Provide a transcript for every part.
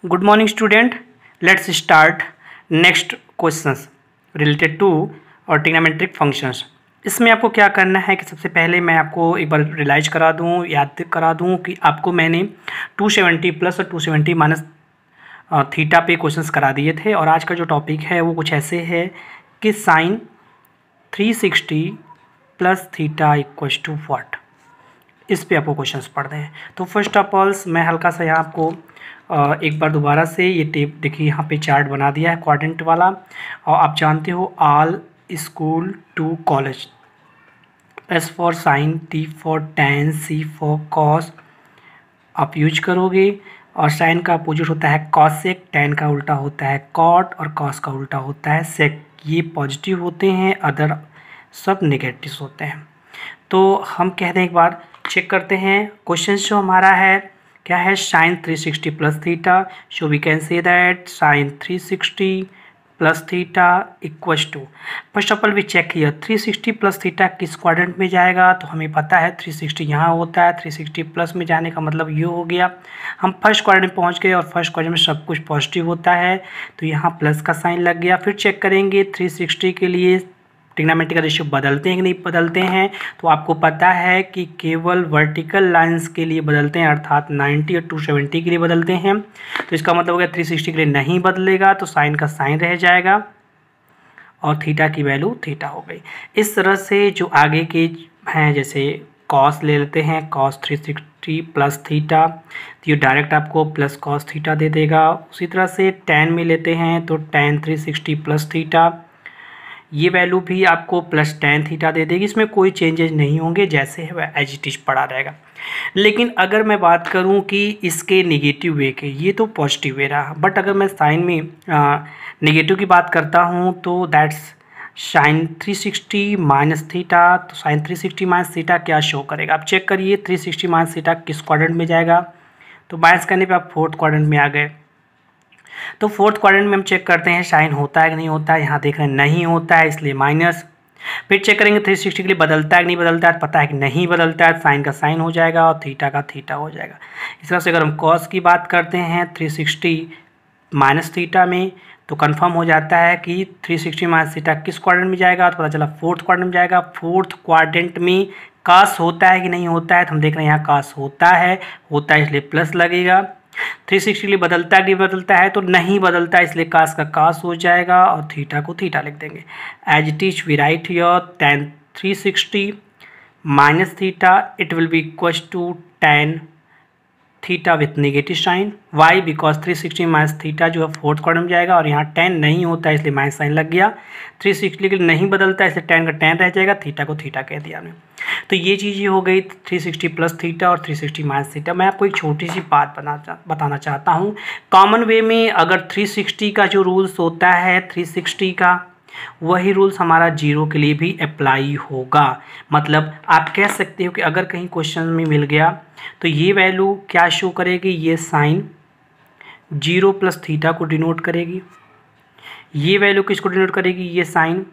Good morning, student. Let's start next questions related to और trigonometric functions. इसमें आपको क्या करना है कि सबसे पहले मैं आपको एक बार रियलाइज करा दूं, याद करा दूं कि आपको मैंने 270 प्लस और 270 माइनस थीटा पे क्वेश्चंस करा दिए थे। और आज का जो टॉपिक है वो कुछ ऐसे है कि sine 360 plus theta equals to what, इस पे आपको क्वेश्चंस पढ़ने हैं। तो फर्स्ट ऑफ ऑल मैं हल्का सा यहाँ आपको एक बार दोबारा से ये टेप देखिए, यहाँ पे चार्ट बना दिया है क्वाड्रेंट वाला। और आप जानते हो all school to college, S for sine, T for tan, C for cos आप यूज करोगे। और साइन का अपोजिट होता है कॉसेक, टैन का उल्टा होता है कॉट और कॉस का उल्टा होता है सेक। ये पॉजिटिव होते हैं, अदर सब नेगेटिव होते हैं। तो हम कहते हैं एक बार चेक करते हैं क्वेश्चन जो हमारा है क्या है, sine 360 plus theta. So we can say that sine 360 plus theta equals to, first of all we check here 360 plus theta किस क्वाड्रेंट में जाएगा। तो हमें पता है 360 यहाँ होता है, 360 प्लस में जाने का मतलब ये हो गया हम फर्स्ट क्वाड्रेंट में पहुँच गए और फर्स्ट क्वाड्रेंट में सब कुछ पॉजिटिव होता है तो यहाँ प्लस का साइन लग गया। फिर चेक करेंगे 360 के लिए ट्रिग्नोमेट्री का रेशियो बदलते हैं कि नहीं बदलते हैं। तो आपको पता है कि केवल वर्टिकल लाइंस के लिए बदलते हैं, अर्थात 90 और 270 के लिए बदलते हैं। तो इसका मतलब हो गया 360 के लिए नहीं बदलेगा, तो साइन का साइन रह जाएगा और थीटा की वैल्यू थीटा हो गई। इस तरह से जो आगे के हैं, जैसे कॉस ले लेते हैं, कॉस 360 प्लस थीटा, तो ये डायरेक्ट आपको प्लस कॉस थीटा दे देगा। उसी तरह से टैन में लेते हैं तो टैन 360 प्लस थीटा, ये वैल्यू भी आपको प्लस टैन थीटा दे देगी। इसमें कोई चेंजेस नहीं होंगे, जैसे है वह एज इट इज पड़ा रहेगा। लेकिन अगर मैं बात करूं कि इसके नेगेटिव वे के, ये तो पॉजिटिव वे रहा, बट अगर मैं साइन में नेगेटिव की बात करता हूं तो दैट्स साइन 360 माइनस थीटा। तो साइन 360 माइनस थीटा क्या शो करेगा, आप चेक करिए 360 माइनस थीटा किस क्वाड्रेंट में जाएगा। तो माइनस करने पर आप फोर्थ क्वाड्रेंट में आ गए। तो फोर्थ क्वाड्रेंट में हम चेक करते हैं साइन होता है कि नहीं होता है, यहाँ देख रहे हैं नहीं होता है इसलिए माइनस। फिर चेक करेंगे 360 के लिए बदलता है कि नहीं बदलता है, पता है कि नहीं बदलता है, साइन का साइन हो जाएगा और थीटा का थीटा हो जाएगा। इस तरह से अगर हम कॉस की बात करते हैं 360 माइनस थीटा में, तो कंफर्म हो जाता है कि 360 माइनस थीटा किस क्वाड्रेंट में जाएगा। तो पता चला फोर्थ क्वाड्रेंट में जाएगा। फोर्थ क्वाड्रेंट में कास होता है कि नहीं होता है, तो हम देख रहे हैं यहाँ कास होता है इसलिए प्लस लगेगा। 360 के लिए बदलता है कि बदलता है, तो नहीं बदलता है इसलिए कास का कास हो जाएगा और थीटा को थीटा लिख देंगे। As it is we write here tan 360 minus theta it will be equals to tan theta with negative sign. Why, because 360 minus theta जो है फोर्थ क्वाड्रेंट में जाएगा और यहाँ टैन नहीं होता है इसलिए माइनस साइन लग गया। 360 के लिए नहीं बदलता है इसलिए टैन का टैन रह जाएगा, थीटा को थीटा कह दिया हमने। तो ये चीज़ हो गई 360 प्लस थीटा और 360 माइनस थीटा। मैं आपको एक छोटी सी बात बताना चाहता हूँ। कॉमन वे में अगर 360 का जो रूल्स होता है 360 का, वही रूल्स हमारा जीरो के लिए भी अप्लाई होगा। मतलब आप कह सकते हो कि अगर कहीं क्वेश्चन में मिल गया तो ये वैल्यू क्या शो करेगी, ये साइन 0 प्लस थीटा को डिनोट करेगी। ये वैल्यू किसको डिनोट करेगी, ये साइन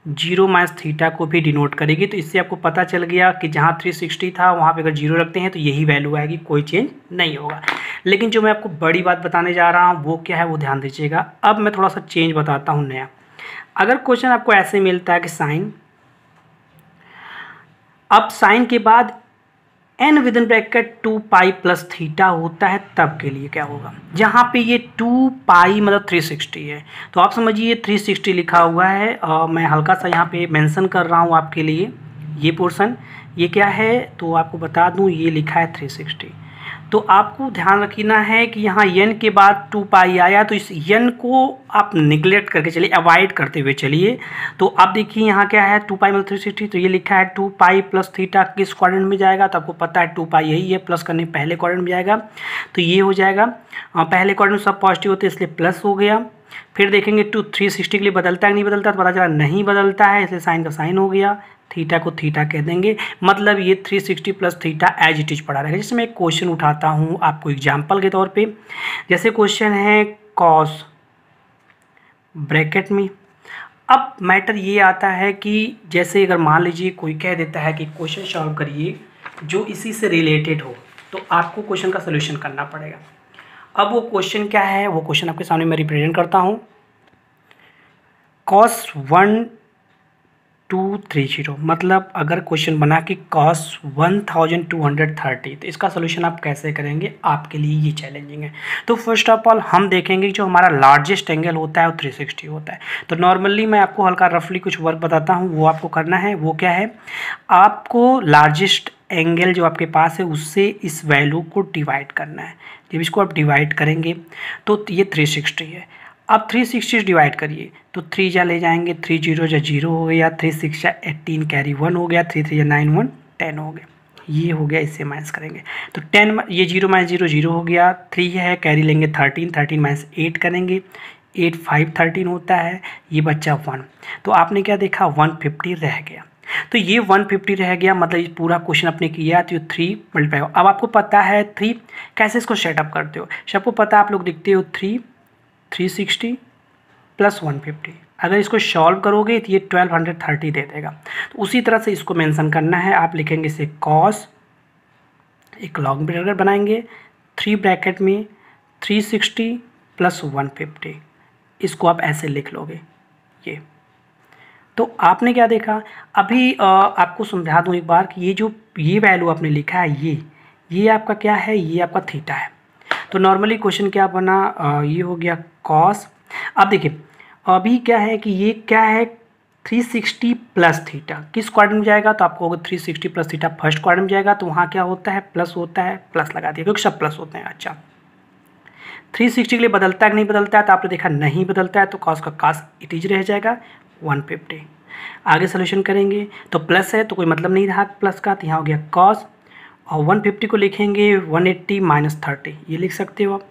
0 माइनस थीटा को भी डिनोट करेगी। तो इससे आपको पता चल गया कि जहाँ 360 था वहाँ पे अगर 0 रखते हैं तो यही वैल्यू आएगी, कोई चेंज नहीं होगा। लेकिन जो मैं आपको बड़ी बात बताने जा रहा हूँ वो क्या है, वो ध्यान दीजिएगा। अब मैं थोड़ा सा चेंज बताता हूँ नया। अगर क्वेश्चन आपको ऐसे मिलता है कि साइन, अब साइन के बाद n with in bracket 2 pi plus theta होता है, तब के लिए क्या होगा, जहाँ पे ये 2 पाई मतलब 360 है। तो आप समझिए 360 लिखा हुआ है और मैं हल्का सा यहाँ पे मेंशन कर रहा हूँ आपके लिए ये पोर्शन। ये क्या है तो आपको बता दूँ, ये लिखा है 360। तो आपको ध्यान रखना है कि यहाँ n के बाद 2 पाई आया तो इस n को आप निगलेक्ट करके चलिए, अवॉइड करते हुए चलिए। तो आप देखिए यहाँ क्या है 2 पाई मतलब 360, तो ये लिखा है 2 पाई प्लस थीटा किस क्वाड्रेंट में जाएगा। तो आपको पता है 2 पाई यही है, प्लस करने पहले क्वाड्रेंट में जाएगा तो ये हो जाएगा। पहले क्वाड्रेंट में सब पॉजिटिव होते हैं इसलिए प्लस हो गया। फिर देखेंगे 360 के लिए बदलता है कि नहीं बदलता, तो पता चला नहीं बदलता है इसलिए साइन का साइन हो गया, थीटा को थीटा कह देंगे। मतलब ये 360 plus theta as it is पड़ा रहेगा। जैसे मैं एक क्वेश्चन उठाता हूँ आपको एग्जांपल के तौर पे, जैसे क्वेश्चन है कॉस ब्रैकेट में। अब मैटर ये आता है कि जैसे अगर मान लीजिए कोई कह देता है कि क्वेश्चन सॉल्व करिए जो इसी से रिलेटेड हो, तो आपको क्वेश्चन का सोल्यूशन करना पड़ेगा। अब वो क्वेश्चन क्या है, वो क्वेश्चन आपके सामने मैं रिप्रेजेंट करता हूँ। cos 1230, मतलब अगर क्वेश्चन बना कि cos 1230, तो इसका सोल्यूशन आप कैसे करेंगे, आपके लिए ये चैलेंजिंग है। तो फर्स्ट ऑफ ऑल हम देखेंगे जो हमारा लार्जेस्ट एंगल होता है वो 360 होता है। तो नॉर्मली मैं आपको हल्का रफली कुछ वर्क बताता हूँ, वो आपको करना है। वो क्या है, आपको लार्जेस्ट एंगल जो आपके पास है उससे इस वैल्यू को डिवाइड करना है। जब इसको आप डिवाइड करेंगे तो ये 360 है। अब 360 डिवाइड करिए तो 3 जा ले जाएंगे, 3 जीरो जा 0 हो गया, 3 6 जा 18 कैरी 1 हो गया, 3 3 जा 9 1 10 हो गया। ये हो गया, इससे माइनस करेंगे तो 10, ये 0 माइनस 0 0 हो गया, 3 है कैरी लेंगे 13, 13 माइनस 8 करेंगे, 8 5 13 होता है, ये बच्चा 1। तो आपने क्या देखा, 150 रह गया। तो ये 150 रह गया, मतलब ये पूरा क्वेश्चन आपने किया तो 3 मल्टीप्लाई। अब आपको पता है 3 कैसे इसको सेटअप करते हो, सबको पता है, आप लोग देखते हो 360 प्लस 150। अगर इसको सॉल्व करोगे तो ये 1230 दे देगा। तो उसी तरह से इसको मेंशन करना है, आप लिखेंगे इसे कॉस, एक लॉन्ग ब्रैकेट बनाएंगे, 3 ब्रैकेट में 360 प्लस 150, इसको आप ऐसे लिख लोगे ये। तो आपने क्या देखा, अभी आपको समझा दूं एक बार कि ये वैल्यू आपने लिखा है, ये आपका क्या है, ये आपका थीटा है। तो नॉर्मली क्वेश्चन क्या बना, ये हो गया कॉस। अब देखिए अभी क्या है कि ये क्या है, 360 प्लस थीटा किस क्वाड्रेंट में जाएगा, तो आपको होगा 360 प्लस थीटा फर्स्ट क्वाड्रेंट में जाएगा, तो वहाँ क्या होता है, प्लस होता है, प्लस लगा दिया क्योंकि सब प्लस होते हैं। अच्छा 360 के लिए बदलता है कि नहीं बदलता है, तो आपने देखा नहीं बदलता है, तो कॉस का कॉस इट इज रह जाएगा 150। आगे सोल्यूशन करेंगे तो प्लस है तो कोई मतलब नहीं रहा प्लस का, तो यहाँ हो गया कॉस, और 150 को लिखेंगे 180 माइनस 30, ये लिख सकते हो आप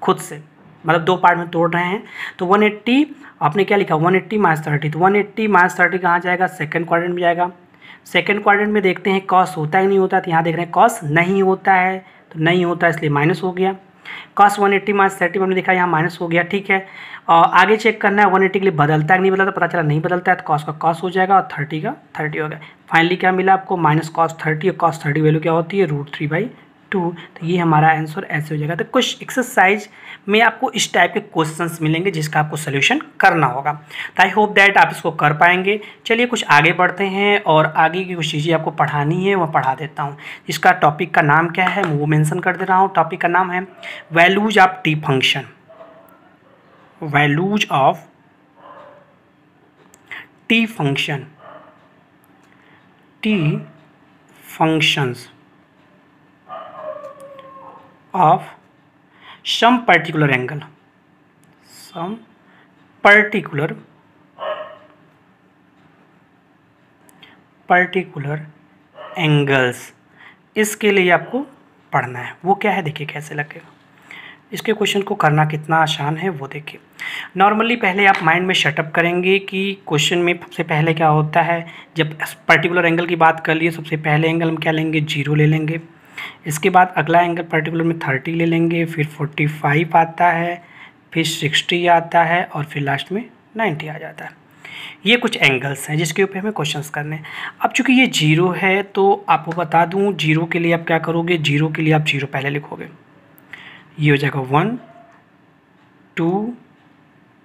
खुद से, मतलब 2 पार्ट में तोड़ रहे हैं। तो 180 आपने क्या लिखा, 180 माइनस 30, तो 180 माइनस 30 कहाँ जाएगा, सेकंड क्वाड्रेंट में जाएगा। सेकंड क्वाड्रेंट में देखते हैं कॉस होता है नहीं होता, तो यहाँ देख रहे हैं कॉस नहीं होता है, तो नहीं होता है इसलिए माइनस हो गया। कॉस 180 माइनस 30 में हमने देखा यहाँ माइनस हो गया, ठीक है। आगे चेक करना है 180 के लिए बदलता है कि नहीं बदलता, पता चला नहीं बदलता है, तो कॉस का कॉस हो जाएगा और 30 का 30 हो गया। फाइनली क्या मिला आपको, माइनस कॉस 30, और कॉस 30 वैल्यू क्या होती है, √3/2। तो ये हमारा आंसर ऐसे हो जाएगा। तो कुछ एक्सरसाइज में आपको इस टाइप के क्वेश्चंस मिलेंगे जिसका आपको सोल्यूशन करना होगा। तो आई होप दैट आप इसको कर पाएंगे। चलिए कुछ आगे बढ़ते हैं और आगे की कुछ चीज़ें आपको पढ़ानी है वह पढ़ा देता हूँ। इसका टॉपिक का नाम क्या है वो मेंशन कर दे रहा हूँ। टॉपिक का नाम है values of T function, values of T function, T functions of some particular angle, some particular angles, इसके लिए आपको पढ़ना है। वो क्या है देखिए कैसे लगेगा। इसके क्वेश्चन को करना कितना आसान है वो देखिए। नॉर्मली पहले आप माइंड में सेटअप करेंगे कि क्वेश्चन में सबसे पहले क्या होता है, जब पर्टिकुलर एंगल की बात कर लिए सबसे पहले एंगल हम क्या लेंगे, 0 ले लेंगे। इसके बाद अगला एंगल पर्टिकुलर में 30 ले लेंगे, फिर 45 आता है, फिर 60 आता है और फिर लास्ट में 90 आ जाता है। ये कुछ एंगल्स हैं जिसके ऊपर हमें क्वेश्चंस करने हैं। अब चूंकि ये 0 है तो आपको बता दूं 0 के लिए आप क्या करोगे, 0 के लिए आप 0 पहले लिखोगे, ये हो जाएगा 1 2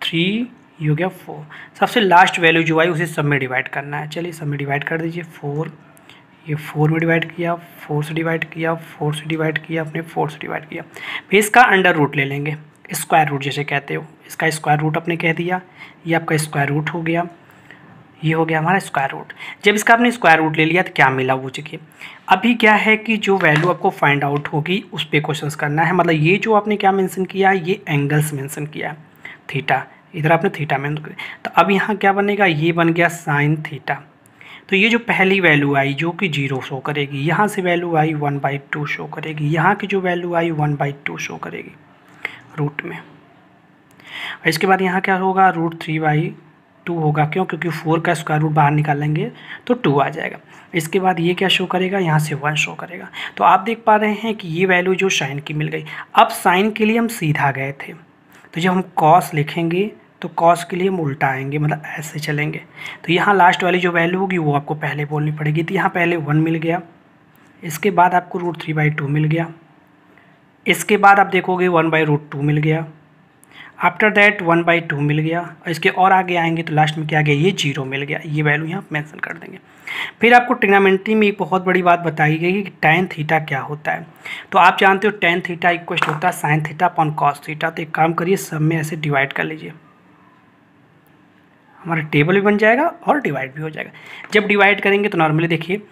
3, ये हो गया 4। सबसे लास्ट वैल्यू जो आई उसे सब में डिवाइड करना है। चलिए सब में डिवाइड कर दीजिए, 4, ये 4 में डिवाइड किया, 4 से डिवाइड किया, 4 से डिवाइड किया, अपने 4 से डिवाइड किया। फिर इसका अंडर रूट ले लेंगे, स्क्वायर रूट जैसे कहते हो, इसका स्क्वायर रूट आपने कह दिया, ये आपका स्क्वायर रूट हो गया, ये हो गया हमारा स्क्वायर रूट। जब इसका आपने स्क्वायर रूट ले लिया तो क्या मिला वो देखिए। अभी क्या है कि जो वैल्यू आपको फाइंड आउट होगी उस पर क्वेश्चन करना है। मतलब ये जो आपने क्या मेंशन किया है, ये एंगल्स मेंशन किया है, थीटा, इधर आपने थीटा मेंशन किया। तो अब यहाँ क्या बनेगा, ये बन गया साइन थीटा। तो ये जो पहली वैल्यू आई जो कि 0 शो करेगी, यहाँ से वैल्यू आई 1/2 शो करेगी, यहाँ की जो वैल्यू आई 1/2 शो करेगी रूट में। और इसके बाद यहाँ क्या होगा, √3/2 होगा, क्यों, क्योंकि 4 का स्क्वायर रूट बाहर निकालेंगे तो 2 आ जाएगा। इसके बाद ये क्या शो करेगा, यहाँ से 1 शो करेगा। तो आप देख पा रहे हैं कि ये वैल्यू जो साइन की मिल गई। अब साइन के लिए हम सीधा गए थे, तो जब हम कॉस लिखेंगे तो कॉस के लिए हम उल्टा आएंगे, मतलब ऐसे चलेंगे। तो यहाँ लास्ट वाली जो वैल्यू होगी वो आपको पहले बोलनी पड़ेगी। तो यहाँ पहले 1 मिल गया, इसके बाद आपको √3/2 मिल गया, इसके बाद आप देखोगे 1/√2 मिल गया, आफ्टर दैट 1/2 मिल गया, और इसके और आगे आएंगे तो लास्ट में क्या आ गया, ये 0 मिल गया। ये वैल्यू यहाँ मेंशन कर देंगे। फिर आपको ट्रिग्नोमेट्री में एक बहुत बड़ी बात बताई गई कि tan थीटा क्या होता है। तो आप जानते हो tan थीटा इक्वल होता है sin theta upon cos theta. तो एक काम करिए, सब में ऐसे डिवाइड कर लीजिए, हमारा टेबल भी बन जाएगा और डिवाइड भी हो जाएगा। जब डिवाइड करेंगे तो नॉर्मली देखिए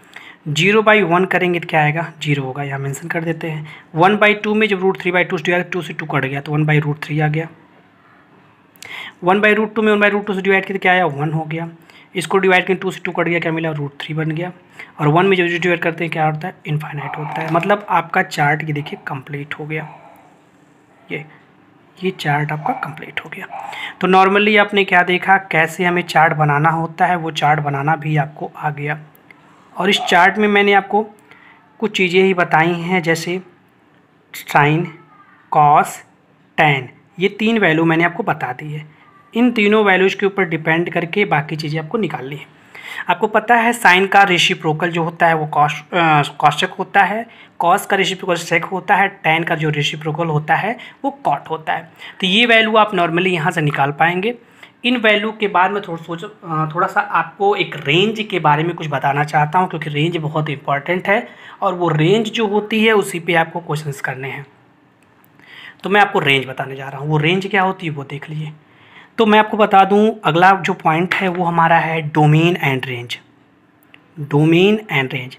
0/1 करेंगे तो क्या आएगा, 0 होगा, यहाँ मेंशन कर देते हैं। 1/2 में जब √3/2 से डिवाइड, 2 से 2 कट गया तो 1/√3 आ गया। 1/√2 में 1/√2 से डिवाइड किया तो क्या आया, 1 हो गया। इसको डिवाइड करें, 2 से 2 कट गया, क्या मिला, √3 बन गया। और 1 में जब डिवाइड करते हैं क्या होता है, इनफाइनाइट होता है। मतलब आपका चार्ट ये देखिए कंप्लीट हो गया, ये चार्ट आपका कंप्लीट हो गया। तो नॉर्मली आपने क्या देखा, कैसे हमें चार्ट बनाना होता है, वो चार्ट बनाना भी आपको आ गया। और इस चार्ट में मैंने आपको कुछ चीज़ें ही बताई हैं, जैसे साइन, कॉस, टैन, ये 3 वैल्यू मैंने आपको बता दी है। इन तीनों वैल्यूज़ के ऊपर डिपेंड करके बाकी चीज़ें आपको निकालनी है। आपको पता है साइन का रेसिप्रोकल जो होता है वो कॉसेक होता है, कॉस का रेसिप्रोकल सेक होता है, टैन का जो रेसिप्रोकल होता है वो कॉट होता है। तो ये वैल्यू आप नॉर्मली यहाँ से निकाल पाएंगे। इन वैल्यू के बाद मैं थोड़ा सा आपको एक रेंज के बारे में कुछ बताना चाहता हूँ, क्योंकि रेंज बहुत इंपॉर्टेंट है और वो रेंज जो होती है उसी पे आपको क्वेश्चंस करने हैं। तो मैं आपको रेंज बताने जा रहा हूँ। वो रेंज क्या होती है वो देख लीजिए। तो मैं आपको बता दूँ, अगला जो पॉइंट है वो हमारा है domain and range. Domain and range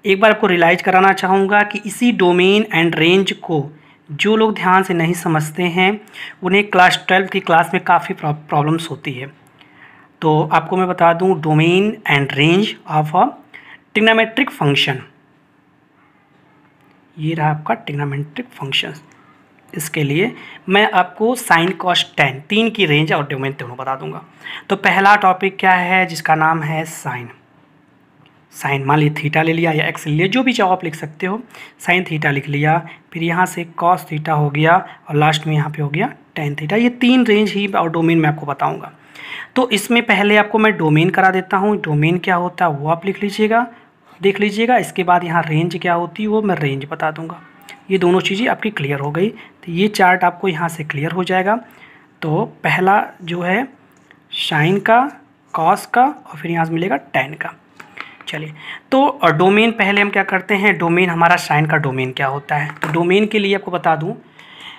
एक बार आपको रियलाइज कराना चाहूँगा कि इसी डोमेन एंड रेंज को जो लोग ध्यान से नहीं समझते हैं उन्हें क्लास 12 की क्लास में काफ़ी प्रॉब्लम्स होती है। तो आपको मैं बता दूं, domain and range of a trigonometric function, ये रहा आपका ट्रिग्नोमेट्रिक फंक्शन। इसके लिए मैं आपको साइन कॉस टैन 3 की रेंज और डोमेन दोनों बता दूंगा। तो पहला टॉपिक क्या है, जिसका नाम है साइन। साइन मान लीजिए थीटा ले लिया या एक्स ले लिया, जो भी चाहो आप लिख सकते हो। साइन थीटा लिख लिया, फिर यहाँ से कॉस थीटा हो गया और लास्ट में यहाँ पे हो गया टैन थीटा। ये 3 रेंज ही और डोमेन मैं आपको बताऊंगा। तो इसमें पहले आपको मैं डोमेन करा देता हूँ। डोमेन क्या होता है वो आप लिख लीजिएगा, देख लीजिएगा। इसके बाद यहाँ रेंज क्या होती है वो मैं रेंज बता दूँगा। ये दोनों चीज़ें आपकी क्लियर हो गई। तो ये चार्ट आपको यहाँ से क्लियर हो जाएगा। तो पहला जो है साइन का, कॉस का और फिर यहाँ से मिलेगा टैन का। चलिए, तो डोमेन पहले हम क्या करते हैं, डोमेन हमारा साइन का डोमेन क्या होता है। तो डोमेन के लिए आपको बता दूं,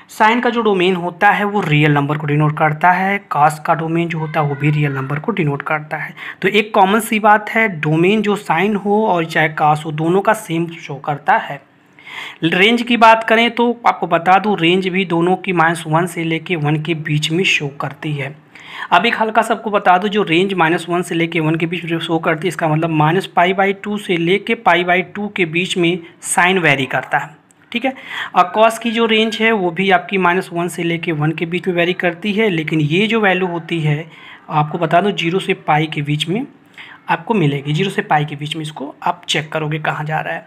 साइन का जो डोमेन होता है वो रियल नंबर को डिनोट करता है, कॉस का डोमेन जो होता है वो भी रियल नंबर को डिनोट करता है। तो एक कॉमन सी बात है, डोमेन जो साइन हो और चाहे कॉस हो दोनों का सेम शो करता है। रेंज की बात करें तो आपको बता दूं, रेंज भी दोनों की -1 से लेके 1 के बीच में शो करती है। अब एक हल्का सबको बता दो, जो रेंज -1 से लेके 1 के बीच में शो करती है, इसका मतलब -π/2 से लेके π/2 के बीच में साइन वेरी करता है, ठीक है। और कॉस की जो रेंज है वो भी आपकी -1 से लेके 1 के बीच में वेरी करती है, लेकिन ये जो वैल्यू होती है आपको बता दो 0 से π के बीच में आपको मिलेगी। 0 से π के बीच में इसको आप चेक करोगे कहाँ जा रहा है।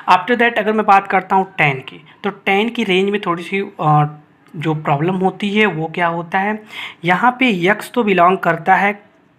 आफ्टर दैट अगर मैं बात करता हूँ टैन की, तो टैन की रेंज में थोड़ी सी जो प्रॉब्लम होती है वो क्या होता है, यहाँ पे यक्स तो बिलोंग करता है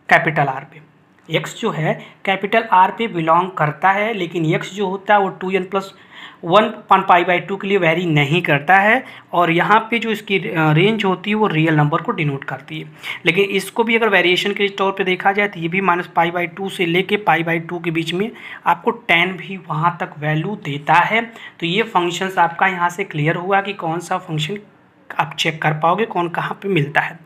कैपिटल आर पे, यक्स जो है कैपिटल आर पे बिलोंग करता है, लेकिन यक्स जो होता है वो 2n+1/π/2 के लिए वेरी नहीं करता है। और यहाँ पे जो इसकी रेंज होती है वो रियल नंबर को डिनोट करती है। लेकिन इसको भी अगर वेरिएशन के तौर पे देखा जाए तो ये भी -π/2 से लेके π/2 के बीच में आपको टैन भी वहाँ तक वैल्यू देता है। तो ये फंक्शंस आपका यहाँ से क्लियर हुआ कि कौन सा फंक्शन आप चेक कर पाओगे कौन कहाँ पे मिलता है।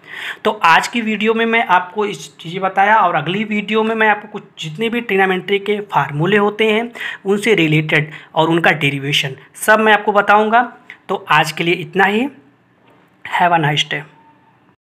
तो आज की वीडियो में मैं आपको इस चीज़ें बताया, और अगली वीडियो में मैं आपको कुछ जितने भी ट्रिग्नोमेट्री के फार्मूले होते हैं उनसे रिलेटेड और उनका डेरिवेशन सब मैं आपको बताऊंगा। तो आज के लिए इतना ही। Have a nice day.